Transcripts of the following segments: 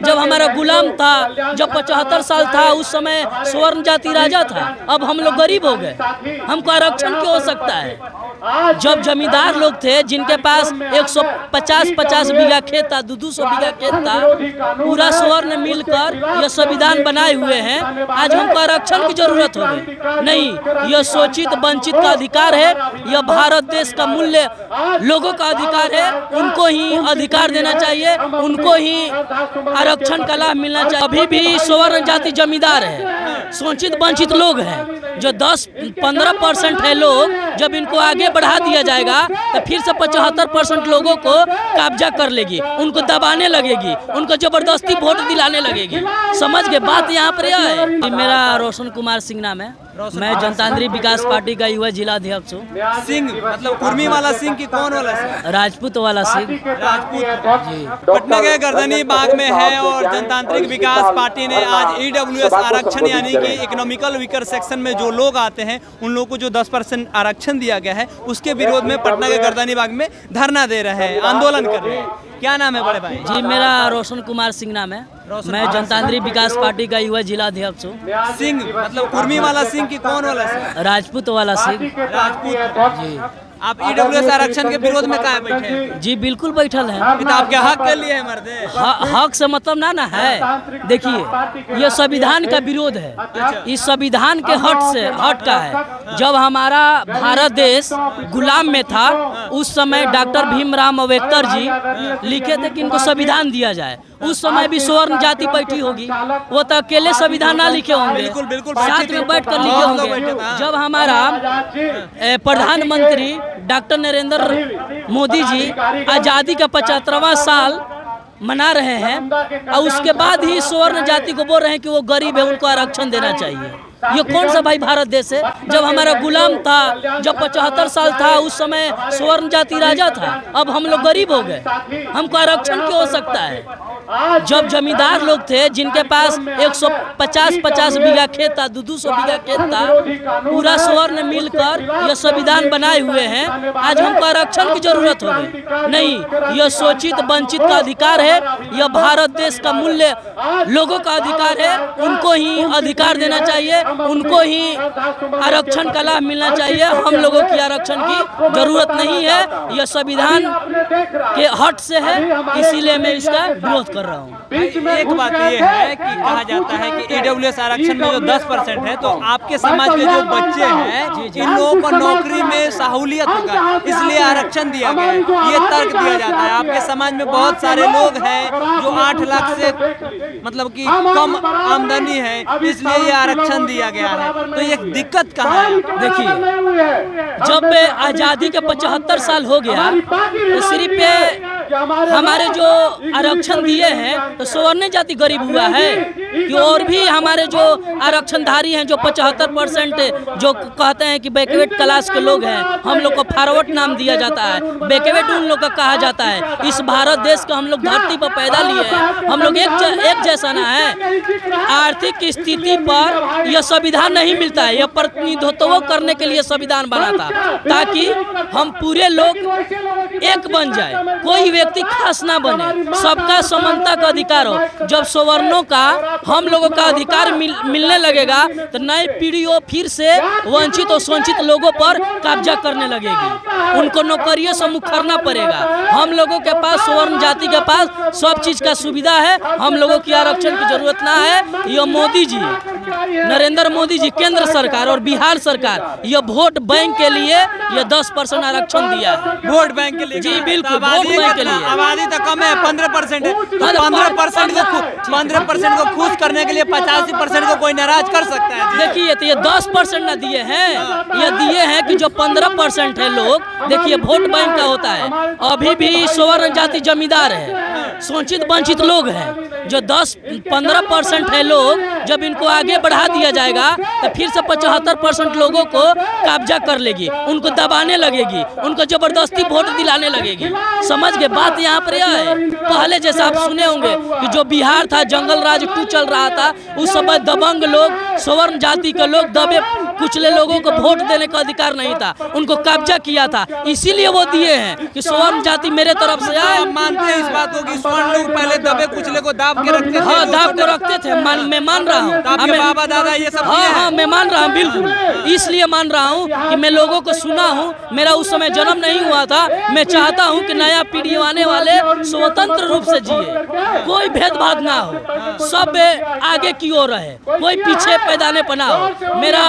जब हमारा गुलाम था, जब 75 साल था, उस समय स्वर्ण जाति राजा था। अब हम लोग गरीब हो गए, हमको आरक्षण क्यों हो सकता है? जब जमींदार लोग थे जिनके पास 150 बीघा खेत था, 200 बीघा खेत था, पूरा स्वर्ण मिलकर यह संविधान बनाए हुए हैं। आज हमको आरक्षण की जरूरत हो गई? नहीं, यह शोषित वंचित का अधिकार है, यह भारत देश का मूल्य लोगों का अधिकार है। उनको ही अधिकार देना चाहिए, उनको ही आरक्षण का लाभ मिलना चाहिए। अभी भी स्वर्ण जाति जमींदार है, शोषित वंचित लोग हैं, जो 10-15% है लोग। जब इनको आगे बढ़ा दिया जाएगा तो फिर से 75% लोगों को कब्जा कर लेगी, उनको दबाने लगेगी, उनको जबरदस्ती वोट दिलाने लगेगी। समझ के बात यहाँ पर यह है। मेरा रोशन कुमार सिंह नाम है, मैं जनतांत्रिक विकास पार्टी का युवा जिला अध्यक्ष हूँ। सिंह मतलब कुर्मी वाला सिंह की कौन वाला सिंह? राजपूत वाला सिंह। राजपूत जी। पटना के गर्दनी बाग में है और जनतांत्रिक विकास पार्टी ने आज EWS आरक्षण यानी कि इकोनॉमिकल वीकर सेक्शन में जो लोग आते हैं उन लोगों को जो 10% आरक्षण दिया गया है उसके विरोध में पटना के गर्दनी बाग में धरना दे रहे हैं, आंदोलन कर रहे हैं। क्या नाम है बड़े भाई? जी, मेरा रोशन कुमार सिंह नाम है, मैं जनतांत्रिक विकास पार्टी का युवा जिला अध्यक्ष हूँ। सिंह मतलब कुर्मी वाला सिंह की कौन वाला सिंह? राजपूत वाला सिंह। राजपूत। जी। आप EWS आरक्षण के विरोध में कहाँ बैठे हैं? जी बिल्कुल बैठल है। ये तो आपके हक के लिए है मर्दे। हक से मतलब ना है। देखिए, ये संविधान का विरोध है, इस संविधान के हट का है। जब हमारा भारत देश गुलाम में था उस समय डॉक्टर भीमराव अम्बेडकर जी लिखे थे कि इनको संविधान दिया जाए। उस समय भी स्वर्ण जाति बैठी होगी, वो तो अकेले संविधान ना लिखे होंगे, बिल्कुल बिल्कुल साथ में बैठ कर लिखे होंगे। जब हमारा प्रधानमंत्री डॉक्टर नरेंद्र मोदी जी आज़ादी का 75वां साल मना रहे हैं और उसके बाद ही स्वर्ण जाति को बोल रहे हैं कि वो गरीब है, उनको आरक्षण देना चाहिए। ये कौन सा भाई भारत देश है? जब हमारा गुलाम था, जब 75 साल था, उस समय स्वर्ण जाति राजा था। अब हम लोग गरीब हो गए, हमको आरक्षण क्यों हो सकता है? जब जमींदार लोग थे जिनके पास 150 बीघा खेत था, 200 बीघा खेत था, पूरा स्वर्ण मिलकर यह संविधान बनाए हुए हैं। आज हमको आरक्षण की जरूरत हो गई? नहीं, यह शोषित वंचित का अधिकार है, यह भारत देश का मूल्य लोगों का अधिकार है। उनको ही अधिकार देना चाहिए, उनको ही आरक्षण का लाभ मिलना चाहिए। हम लोगों की आरक्षण की जरूरत नहीं है, यह संविधान के हट से है, इसीलिए मैं इसका विरोध कर रहा हूँ। एक बात ये है कि कहा जाता है कि EWS आरक्षण में जो 10% है तो आपके समाज के जो बच्चे हैं इन लोगों को नौकरी में सहूलियत होगा, इसलिए आरक्षण दिया गया है, ये तर्क दिया जाता है। आपके समाज में बहुत सारे लोग हैं जो 8 लाख से मतलब कि कम आमदनी है, इसलिए ये आरक्षण दिया गया है। तो ये दिक्कत कहाँ है? देखिए, जब आज़ादी के 75 साल हो गया तो सिर्फ हमारे जो आरक्षण दिए हैं तो स्वर्ण जाति गरीब हुआ है कि और भी हमारे जो आरक्षणधारी हैं जो 75% जो कहते हैं कि बैकवर्ड क्लास के लोग हैं, हम लोग को फॉरवर्ड नाम दिया जाता है, बैकवर्ड उन लोग का कहा जाता है। इस भारत देश को हम लोग धरती पर पैदा लिए हैं, हम लोग एक जैसा ना है। आर्थिक स्थिति पर यह संविधान नहीं मिलता है, यह प्रतिनिधित्व करने के लिए संविधान बना था ताकि हम पूरे लोग एक बन जाए, कोई व्यक्ति खास ना बने, सबका समानता का अधिकार हो। जब सवर्णों का हम लोगों का अधिकार मिलने लगेगा तो नई पीढ़ियों फिर से वंचित और शोषित लोगों पर कब्जा करने लगेगी, उनको नौकरियों से मुखरना पड़ेगा। हम लोगों के पास स्वर्ण जाति के पास सब चीज का सुविधा है, हम लोगों की आरक्षण की जरूरत ना है। यह मोदी जी, नरेंद्र मोदी जी, केंद्र सरकार और बिहार सरकार यह वोट बैंक के लिए यह 10% आरक्षण दिया है। वोट बैंक के लिए? जी बिल्कुल, वोट बैंक के लिए। आबादी तो कम है, 15% है, तो 15% को खुश करने के लिए 85% को कोई नाराज कर सकता है? देखिए, तो ये 10% ना दिए हैं, ये दिए हैं कि जो 15% है लोग, देखिए वोट बैंक का होता है। अभी भी स्वर्ण जाति जमींदार है, शोषित वंचित लोग हैं, जो 10-15% है लोग। जब इनको आगे बढ़ा दिया जाएगा तो फिर से 75% लोगों को कब्जा कर लेगी, उनको दबाने लगेगी, उनको जबरदस्ती वोट दिलाने लगेगी। समझ के बात यहाँ पर यह है। पहले जैसा आप सुने होंगे कि जो बिहार था जंगल राज 2 चल रहा था, उस समय दबंग लोग, स्वर्ण जाति के लोग दबे कुचले लोगों को वोट देने का अधिकार नहीं था, उनको कब्जा किया था, इसीलिए वो दिए हैं कि स्वर्ण जाति मेरे तरफ से आए। आप मानते हैं इस बात को कि स्वर्ण लोग पहले दबे कुचले को दाब के रखते थे? हाँ, दाब के रखते थे, मैं मान रहा हूँ। आपके बाबा दादा ये सब किए हैं? हाँ, मैं मान रहा हूँ, बिल्कुल इसलिए मान रहा हूँ कि मैं लोगों को सुना हूँ। मेरा उस समय जन्म नहीं हुआ था। मैं चाहता हूँ कि नया पीढ़ी आने वाले स्वतंत्र रूप से जिए, कोई भेदभाव ना हो, सब आगे की ओर रहे, कोई पीछे पैदाने पर ना हो। मेरा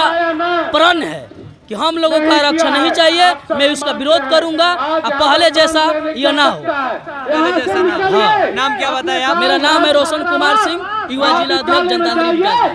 प्रण है कि हम लोगों को आरक्षण नहीं चाहिए, मैं उसका विरोध करूंगा। अब पहले जैसा यह ना हो। पहले जैसा ना हो। हाँ। नाम क्या बताया आप? मेरा नाम है रोशन कुमार सिंह, युवा जिला अध्यक्ष जनतांत्रिक विकास।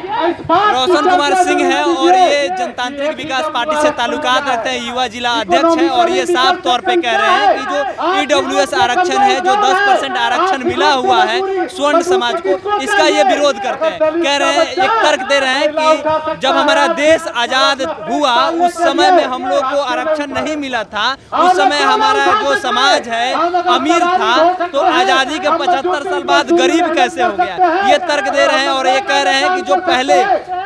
रोशन कुमार सिंह है और ये जनतांत्रिक विकास पार्टी से ताल्लुकात रखते हैं, युवा जिला अध्यक्ष हैं और ये साफ तौर पे कह रहे हैं कि जो ईडब्ल्यूएस आरक्षण है, जो 10% आरक्षण मिला हुआ है स्वर्ण समाज को, इसका ये विरोध करते हैं। कह रहे हैं, एक तर्क दे रहे हैं कि जब हमारा देश आजाद हुआ उस समय में हम लोग को आरक्षण नहीं मिला था, उस समय हमारा जो समाज है अमीर था, तो आजादी के 75 साल बाद गरीब कैसे हो गया, ये तर्क दे रहे हैं। और ये कह रहे हैं कि जो पहले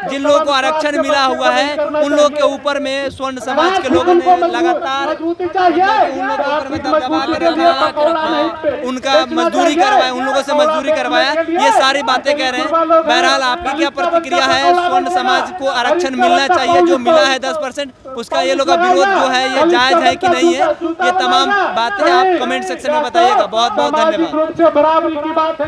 जिन लोगों को आरक्षण मिला हुआ है उन लोग के ऊपर में स्वर्ण समाज के लोगों ने लगातार उन लोगों के ऊपर में दबदबा कर रखा, उनका मजदूरी करवाया, उन लोगों से मजदूरी करवाया, ये सारी बातें कह रहे हैं। बहरहाल आपकी क्या प्रतिक्रिया है? स्वर्ण समाज को आरक्षण मिलना चाहिए, जो मिला है 10%, उसका ये लोग का विरोध जो है ये जायज है कि नहीं है? ये तमाम बातें आप कमेंट सेक्शन में बताइएगा। बहुत बहुत धन्यवाद।